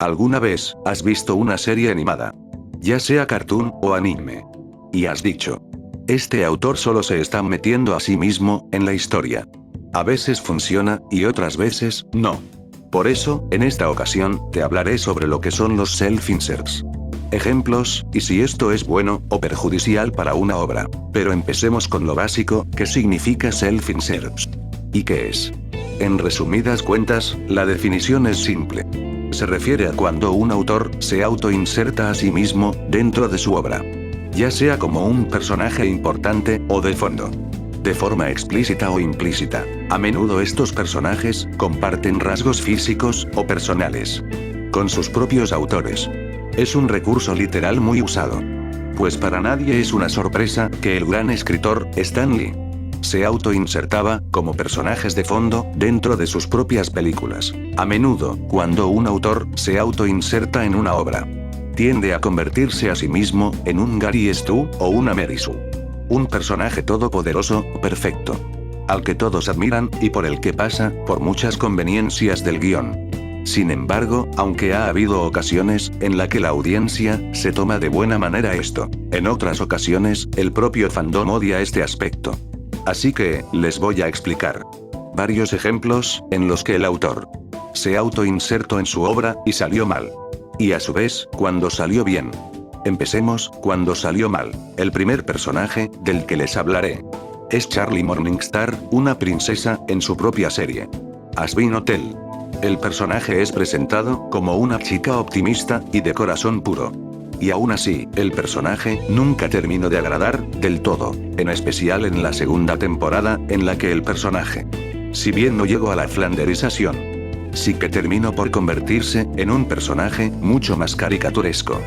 ¿Alguna vez has visto una serie animada? Ya sea cartoon o anime. Y has dicho, este autor solo se está metiendo a sí mismo en la historia. A veces funciona y otras veces no. Por eso, en esta ocasión, te hablaré sobre lo que son los self-inserts. Ejemplos, y si esto es bueno o perjudicial para una obra. Pero empecemos con lo básico, ¿qué significa self-inserts? ¿Y qué es? En resumidas cuentas, la definición es simple. Se refiere a cuando un autor se autoinserta a sí mismo dentro de su obra. Ya sea como un personaje importante o de fondo. De forma explícita o implícita. A menudo estos personajes comparten rasgos físicos o personales con sus propios autores. Es un recurso literal muy usado. Pues para nadie es una sorpresa que el gran escritor Stan Lee se autoinsertaba como personajes de fondo dentro de sus propias películas. A menudo, cuando un autor se autoinserta en una obra, tiende a convertirse a sí mismo en un Gary Stu o una Mary Sue. Un personaje todopoderoso, perfecto, al que todos admiran y por el que pasa por muchas conveniencias del guión. Sin embargo, aunque ha habido ocasiones en la que la audiencia se toma de buena manera esto, en otras ocasiones, el propio fandom odia este aspecto. Así que, les voy a explicar varios ejemplos en los que el autor se autoinsertó en su obra y salió mal. Y a su vez, cuando salió bien. Empecemos, cuando salió mal. El primer personaje del que les hablaré es Charlie Morningstar, una princesa en su propia serie Asvin Hotel. El personaje es presentado como una chica optimista y de corazón puro. Y aún así, el personaje nunca terminó de agradar del todo, en especial en la segunda temporada, en la que el personaje, si bien no llegó a la flanderización, sí que terminó por convertirse en un personaje mucho más caricaturesco,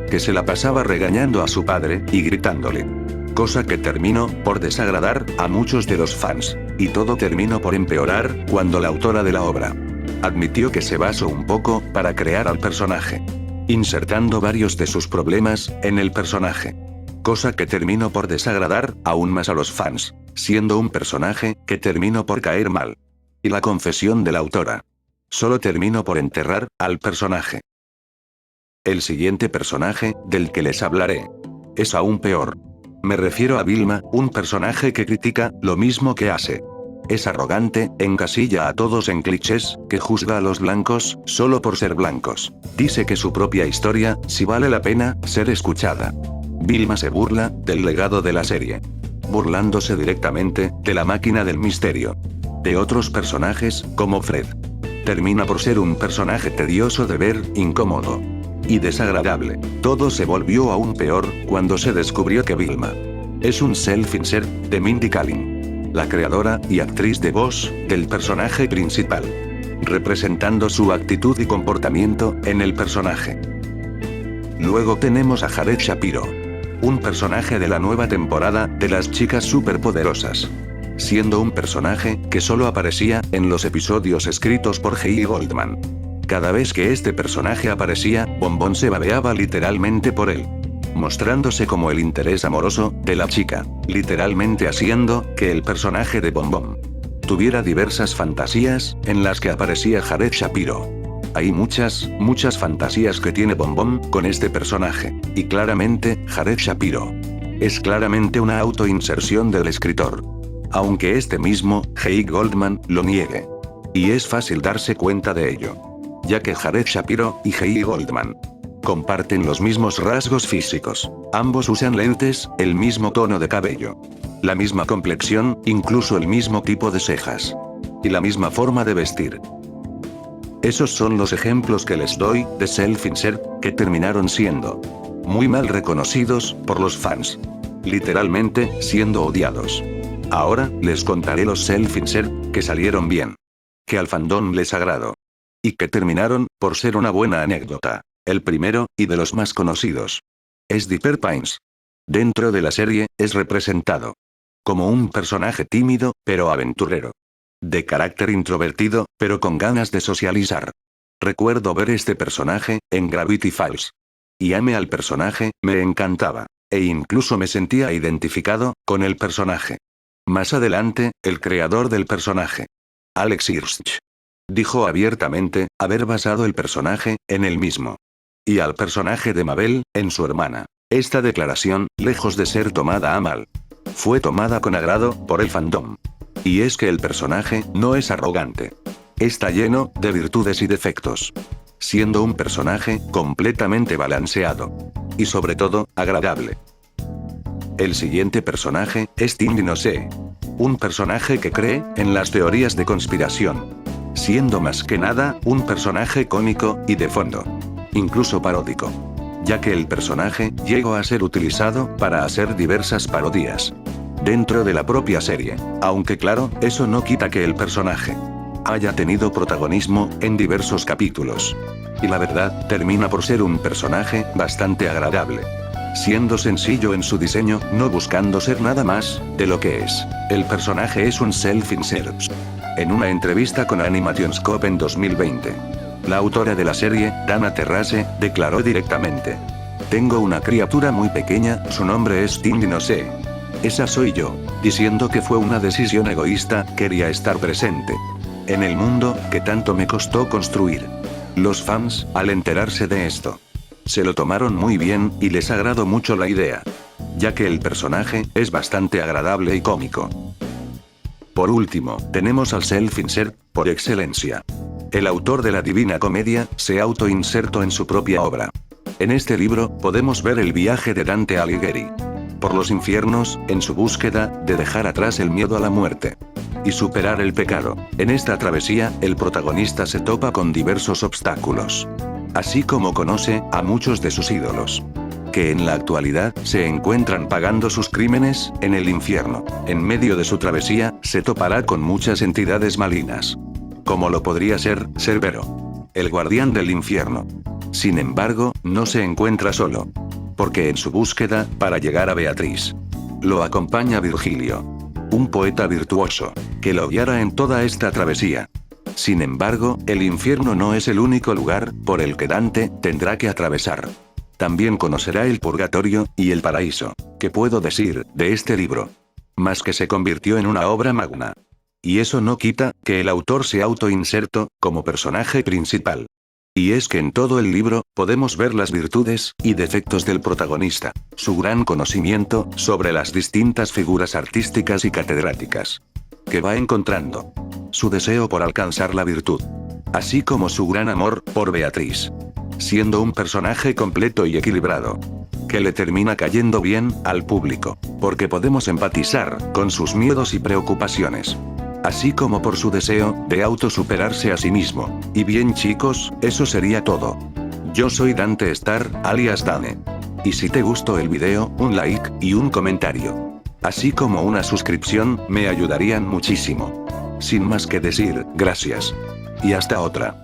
que se la pasaba regañando a su padre y gritándole. Cosa que terminó por desagradar a muchos de los fans. Y todo terminó por empeorar cuando la autora de la obra admitió que se basó un poco para crear al personaje, insertando varios de sus problemas en el personaje. Cosa que terminó por desagradar aún más a los fans, siendo un personaje que terminó por caer mal. Y la confesión de la autora solo terminó por enterrar al personaje. El siguiente personaje del que les hablaré es aún peor. Me refiero a Vilma, un personaje que critica lo mismo que hace. Es arrogante, encasilla a todos en clichés, que juzga a los blancos solo por ser blancos. Dice que su propia historia sí vale la pena ser escuchada. Vilma se burla del legado de la serie, burlándose directamente de la máquina del misterio, de otros personajes como Fred. Termina por ser un personaje tedioso de ver, incómodo y desagradable. Todo se volvió aún peor cuando se descubrió que Vilma es un self-insert de Mindy Kaling, la creadora y actriz de voz del personaje principal, representando su actitud y comportamiento en el personaje. Luego tenemos a Jared Shapiro, un personaje de la nueva temporada de Las Chicas Superpoderosas, siendo un personaje que solo aparecía en los episodios escritos por Heidi Goldman. Cada vez que este personaje aparecía, Bombón se babeaba literalmente por él, mostrándose como el interés amoroso de la chica, literalmente haciendo que el personaje de Bombón tuviera diversas fantasías en las que aparecía Jared Shapiro. Hay muchas fantasías que tiene Bombón con este personaje, y claramente, Jared Shapiro es claramente una autoinserción del escritor, aunque este mismo, Heidi Goldman, lo niegue. Y es fácil darse cuenta de ello, ya que Jared Shapiro y Heidi Goldman comparten los mismos rasgos físicos. Ambos usan lentes, el mismo tono de cabello, la misma complexión, incluso el mismo tipo de cejas, y la misma forma de vestir. Esos son los ejemplos que les doy de self-insert que terminaron siendo muy mal reconocidos por los fans, literalmente siendo odiados. Ahora les contaré los self-insert que salieron bien, que al fandom les agradó y que terminaron por ser una buena anécdota. El primero, y de los más conocidos, es Dipper Pines. Dentro de la serie, es representado como un personaje tímido, pero aventurero. De carácter introvertido, pero con ganas de socializar. Recuerdo ver este personaje en Gravity Falls. Y amé al personaje, me encantaba. E incluso me sentía identificado con el personaje. Más adelante, el creador del personaje, Alex Hirsch, Dijo abiertamente, haber basado el personaje, en él mismo. Y al personaje de Mabel, en su hermana. Esta declaración, lejos de ser tomada a mal, fue tomada con agrado, por el fandom. Y es que el personaje, no es arrogante. Está lleno, de virtudes y defectos. Siendo un personaje, completamente balanceado. Y sobre todo, agradable. El siguiente personaje, es Tindy No Se. Un personaje que cree, en las teorías de conspiración. Siendo más que nada, un personaje cómico, y de fondo. Incluso paródico. Ya que el personaje, llegó a ser utilizado, para hacer diversas parodias. Dentro de la propia serie. Aunque claro, eso no quita que el personaje haya tenido protagonismo, en diversos capítulos. Y la verdad, termina por ser un personaje, bastante agradable. Siendo sencillo en su diseño, no buscando ser nada más, de lo que es. El personaje es un self-insert. En una entrevista con Animationscope en 2020. La autora de la serie, Dana Terrace, declaró directamente. Tengo una criatura muy pequeña, su nombre es Tindy No Se. Esa soy yo. Diciendo que fue una decisión egoísta, quería estar presente. En el mundo, que tanto me costó construir. Los fans, al enterarse de esto, se lo tomaron muy bien, y les agradó mucho la idea. Ya que el personaje, es bastante agradable y cómico. Por último, tenemos al self-insert, por excelencia. El autor de la Divina Comedia, se auto-insertó en su propia obra. En este libro, podemos ver el viaje de Dante Alighieri. Por los infiernos, en su búsqueda, de dejar atrás el miedo a la muerte. Y superar el pecado. En esta travesía, el protagonista se topa con diversos obstáculos. Así como conoce, a muchos de sus ídolos. Que en la actualidad, se encuentran pagando sus crímenes, en el infierno. En medio de su travesía, se topará con muchas entidades malignas. Como lo podría ser, Cerbero. El guardián del infierno. Sin embargo, no se encuentra solo. Porque en su búsqueda, para llegar a Beatriz, lo acompaña Virgilio. Un poeta virtuoso, que lo guiará en toda esta travesía. Sin embargo, el infierno no es el único lugar, por el que Dante, tendrá que atravesar. También conocerá el purgatorio, y el paraíso. ¿Qué puedo decir, de este libro? Más que se convirtió en una obra magna. Y eso no quita, que el autor se auto-insertó, como personaje principal. Y es que en todo el libro, podemos ver las virtudes, y defectos del protagonista. Su gran conocimiento, sobre las distintas figuras artísticas y catedráticas. Que va encontrando. Su deseo por alcanzar la virtud. Así como su gran amor, por Beatriz. Siendo un personaje completo y equilibrado. Que le termina cayendo bien, al público. Porque podemos empatizar, con sus miedos y preocupaciones. Así como por su deseo, de autosuperarse a sí mismo. Y bien chicos, eso sería todo. Yo soy Dante Star, alias Dane. Y si te gustó el video, un like, y un comentario. Así como una suscripción, me ayudarían muchísimo. Sin más que decir, gracias. Y hasta otra.